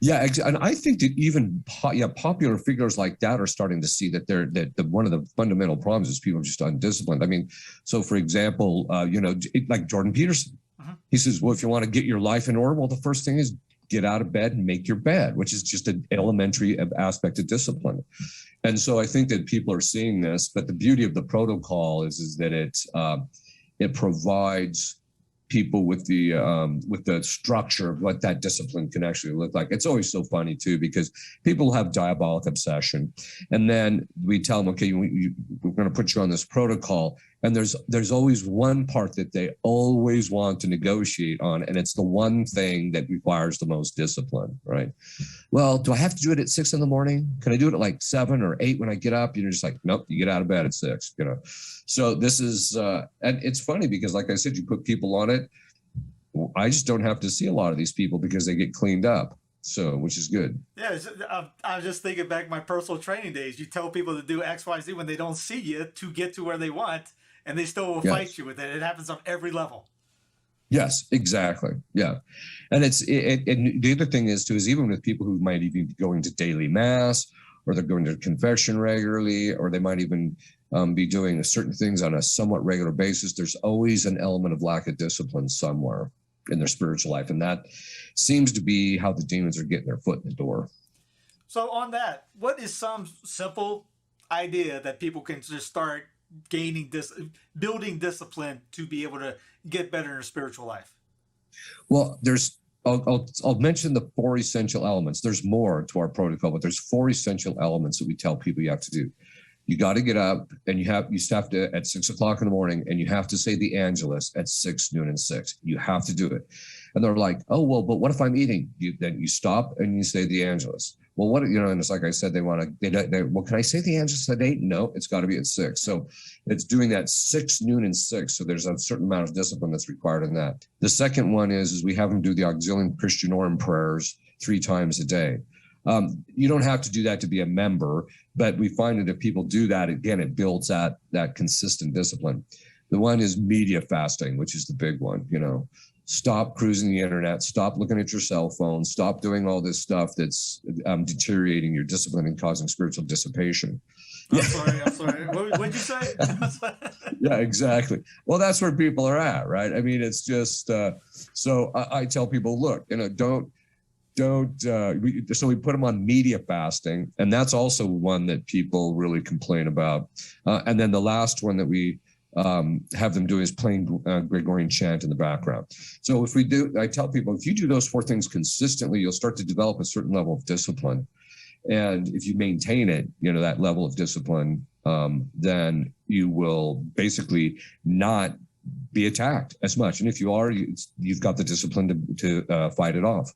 Yeah, and I think that even popular figures like that are starting to see that one of the fundamental problems is people are just undisciplined. I mean, so for example, like Jordan Peterson, Uh-huh. he says, well, if you want to get your life in order, well, the first thing is get out of bed and make your bed, which is just an elementary aspect of discipline. And so I think that people are seeing this, but the beauty of the protocol is that it provides people with the structure of what that discipline can actually look like. It's always so funny too, because people have diabolic obsession, and then we tell them, okay, we're going to put you on this protocol, and there's always one part that they always want to negotiate on, and it's the one thing that requires the most discipline, right? Well, do I have to do it at 6 a.m? Can I do it at like 7 or 8 when I get up? You're just like, nope, you get out of bed at 6, So this is, and it's funny because like I said, you put people on it. I just don't have to see a lot of these people because they get cleaned up. So, which is good. Yeah, I was just thinking back my personal training days. You tell people to do X, Y, Z when they don't see you to get to where they want, and they still will fight you with it. It happens on every level. Yes, exactly. Yeah. And and the other thing is too, is even with people who might even be going to daily mass, or they're going to confession regularly, or they might even be doing certain things on a somewhat regular basis, there's always an element of lack of discipline somewhere in their spiritual life. And that seems to be how the demons are getting their foot in the door. So on that, what is some simple idea that people can just start building discipline to be able to get better in their spiritual life? Well, I'll mention the 4 essential elements. There's more to our protocol, but there's 4 essential elements that we tell people you have to do. You got to get up, and you have to at 6 o'clock in the morning, and you have to say the Angelus at 6, noon, and 6. You have to do it. And they're like, oh, well, but what if I'm eating? Then you stop and you say the Angelus. Well, and it's like I said, well, can I say the Angelus at 8? No, it's got to be at 6. So it's doing that 6, noon, and 6. So there's a certain amount of discipline that's required in that. The second one is we have them do the Auxilium Christianorum prayers 3 times a day. You don't have to do that to be a member, but we find that if people do that, again, it builds that consistent discipline. The one is media fasting, which is the big one. Stop cruising the internet, stop looking at your cell phone, stop doing all this stuff that's deteriorating your discipline and causing spiritual dissipation. I'm sorry. What'd you say? Yeah, exactly. Well, that's where people are at, right? I mean, it's just, so I tell people, look, so we put them on media fasting, and that's also one that people really complain about. And then the last one that we have them do is playing Gregorian chant in the background. So I tell people, if you do those 4 things consistently, you'll start to develop a certain level of discipline. And if you maintain it, that level of discipline, then you will basically not be attacked as much. And if you are, you've got the discipline to fight it off.